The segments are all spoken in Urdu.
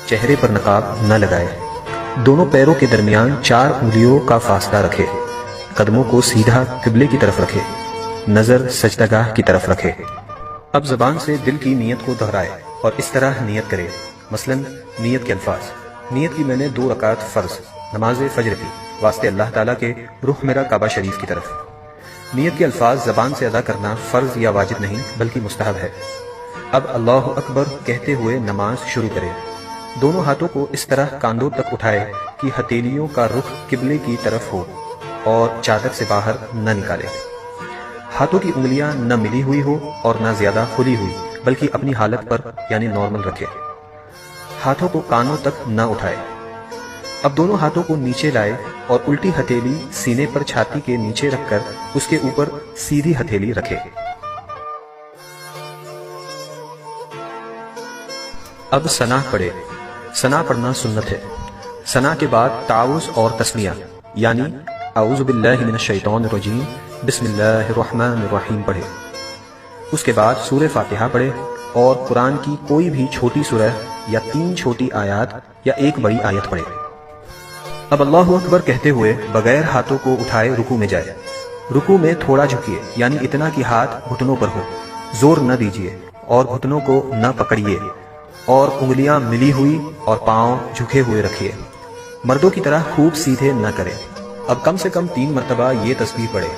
چہرے پر نقاب نہ لگائے، دونوں پیروں کے درمیان 4 انگلیوں کا فاصلہ رکھے، قدموں کو سیدھا قبلے کی طرف رکھے، نظر سجدہ گاہ کی طرف رکھے۔ اب زبان سے دل کی نیت کو دہرائے اور اس طرح نیت کرے، مثلا نیت کے الفاظ: نیت کی میں نے 2 رکعت فرض نماز فجر کی واسطے اللہ تعالیٰ کے رخ میرا کعبہ شریف کی طرف۔ نیت کے الفاظ زبان سے ادا کرنا فرض یا واجب نہیں بلکہ مستحب ہے۔ اب اللہ اکبر کہتے ہوئے نماز شروع کرے، دونوں ہاتھوں کو اس طرح کاندھوں تک اٹھائے کہ ہتھیلیوں کا رخ قبلے کی طرف ہو اور چادر سے باہر نہ نکالے۔ ہاتھوں کی انگلیاں نہ ملی ہوئی ہو اور نہ زیادہ کھلی ہوئی بلکہ اپنی حالت پر یعنی نارمل رکھے۔ ہاتھوں کو کانوں تک نہ اٹھائے۔ اب دونوں ہاتھوں کو نیچے لائے اور الٹی ہتھیلی سینے پر چھاتی کے نیچے رکھ کر اس کے اوپر سیدھی ہتھیلی رکھے۔ اب ثنا پڑھے۔ ثنا پڑھنا سنت ہے۔ ثنا کے بعد تعوذ اور تسمیہ یعنی اعوذ باللہ من الشیطان الرجیم بسم اللہ الرحمن الرحیم پڑھے۔ اس کے بعد سورہ فاتحہ پڑھے اور قرآن کی کوئی بھی چھوٹی سورہ یا 3 چھوٹی آیات یا 1 بڑی آیت پڑھے۔ اب اللہ اکبر کہتے ہوئے بغیر ہاتھوں کو اٹھائے رکوع میں جائے۔ رکوع میں تھوڑا جھکیے یعنی اتنا کہ ہاتھ گھٹنوں پر ہو، زور نہ دیجیے اور گھٹنوں کو نہ پکڑیے اور انگلیاں ملی ہوئی اور پاؤں جھکے ہوئے رکھیے۔ مردوں کی طرح خوب سیدھے نہ کرے۔ اب کم سے کم 3 مرتبہ یہ تسبیح پڑھے: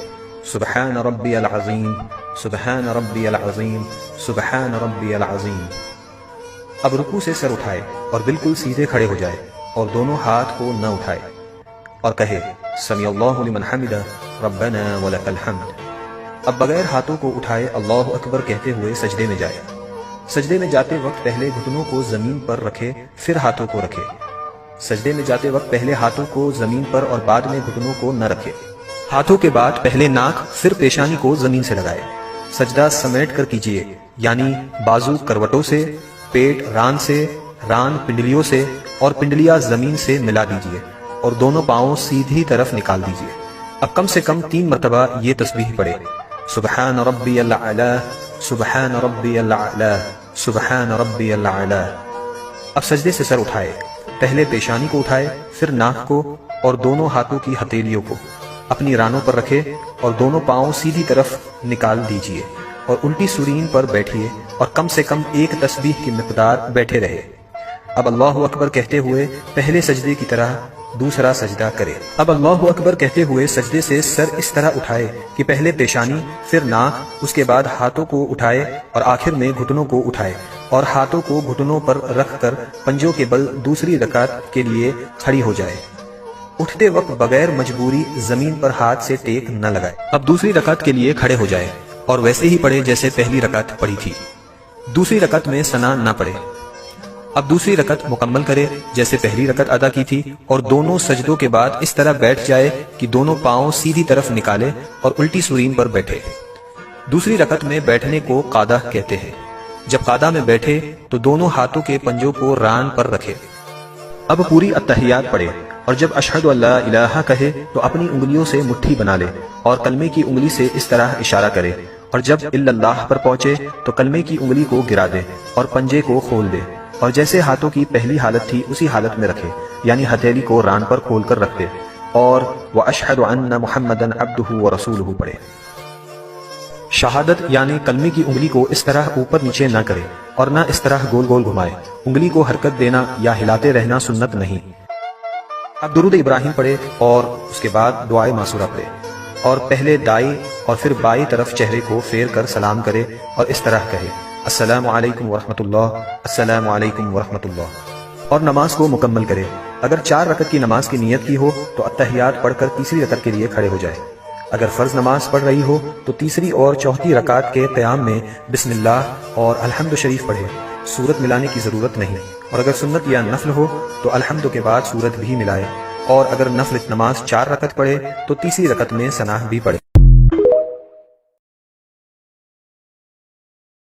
سبحان ربی العظیم، سبحان ربی العظیم، سبحان ربی العظیم۔ اب رکوع سے سر اٹھائے اور بالکل سیدھے کھڑے ہو جائے اور دونوں ہاتھ کو نہ اٹھائے اور کہے سمیع اللہ لمن حمدہ ربنا ولک الحمد۔ اب بغیر ہاتھوں کو اٹھائے اللہ اکبر کہتے ہوئے سجدے میں جائے۔ سجدے میں جاتے وقت پہلے گھٹنوں کو زمین پر رکھے پھر ہاتھوں کو رکھے۔ سجدے میں جاتے وقت پہلے ہاتھوں کو زمین پر اور بعد میں گھٹنوں کو نہ رکھے۔ ہاتھوں کے بعد پہلے ناک پھر پیشانی کو زمین سے لگائے۔ سجدہ سمیٹ کر کیجیے یعنی بازو کروٹوں سے، پیٹ ران سے، ران پنڈلیوں سے اور پنڈلیاں زمین سے ملا دیجیے اور دونوں پاؤں سیدھی طرف نکال دیجیے۔ اب کم سے کم 3 مرتبہ یہ تسبیح پڑھے: سبحان ربی الاعلی، سبحان ربی الاعلی، سبحان ربی الاعلی۔ اب سجدے سے سر اٹھائے، پہلے پیشانی کو اٹھائے پھر ناک کو اور دونوں ہاتھوں کی ہتھیلیوں کو اپنی رانوں پر رکھے اور دونوں پاؤں سیدھی طرف نکال دیجیے اور الٹی سورین پر بیٹھیے اور کم سے کم 1 تسبیح کی مقدار بیٹھے رہے۔ اب اللہ اکبر کہتے ہوئے پہلے سجدے کی طرح دوسرا سجدہ کرے۔ اب اللہ اکبر کہتے ہوئے سجدے سے سر اس طرح اٹھائے کہ پہلے پیشانی پھر ناک، اس کے بعد ہاتھوں کو اٹھائے اور آخر میں گھٹنوں کو اٹھائے اور ہاتھوں کو گھٹنوں پر رکھ کر پنجوں کے بل دوسری رکعت کے لیے کھڑی ہو جائے۔ اٹھتے وقت بغیر مجبوری زمین پر ہاتھ سے ٹیک نہ لگائے۔ اب دوسری رکعت کے لیے کھڑے ہو جائے اور ویسے ہی پڑھے جیسے پہلی رکعت پڑھی تھی۔ دوسری رکعت میں ثنا نہ پڑھے۔ اب دوسری رکعت مکمل کرے جیسے پہلی رکعت ادا کی تھی اور دونوں سجدوں کے بعد اس طرح بیٹھ جائے کہ دونوں پاؤں سیدھی طرف نکالے اور الٹی سورین پر بیٹھے۔ دوسری رکعت میں بیٹھنے کو قعدہ کہتے ہیں۔ جب قعدہ میں بیٹھے تو دونوں ہاتھوں کے پنجوں کو ران پر رکھے۔ اب پوری التحیات پڑھے اور جب اشہد ان لا الہ کہے تو اپنی انگلیوں سے مٹھی بنا لے اور کلمے کی انگلی سے اس طرح اشارہ کرے اور جب الا اللہ پر پہنچے تو کلمے کی انگلی کو گرا دے اور پنجے کو کھول دے اور جیسے ہاتھوں کی پہلی حالت تھی اسی حالت میں رکھے یعنی ہتھیلی کو ران پر کھول کر رکھ دے اور وَأَشْهَدُ أَنَّ مُحَمَّدًا عَبْدُهُ وَرَسُولُهُ پڑھے۔ شہادت یعنی کلمے کی انگلی کو اس طرح اوپر نیچے نہ کرے اور نہ اس طرح گول گول گھمائے۔ انگلی کو حرکت دینا یا ہلاتے رہنا سنت نہیں۔ اب درود ابراہیم پڑھے اور اس کے بعد دعائے معصورہ پڑھے اور پہلے دائیں اور پھر بائیں طرف چہرے کو پھیر کر سلام کرے اور اس طرح کہے السلام علیکم ورحمۃ اللہ، السلام علیکم ورحمۃ اللہ، اور نماز کو مکمل کرے۔ اگر 4 رکعت کی نماز کی نیت کی ہو تو التحیات پڑھ کر تیسری رکعت کے لیے کھڑے ہو جائے۔ اگر فرض نماز پڑھ رہی ہو تو تیسری اور چوتھی رکعت کے قیام میں بسم اللہ اور الحمد شریف پڑھے، سورت ملانے کی ضرورت نہیں، اور اگر سنت یا نفل ہو تو الحمد کے بعد سورت بھی ملائے، اور اگر نفل نماز 4 رکعت پڑھے تو تیسری رکعت میں ثنا بھی پڑھے۔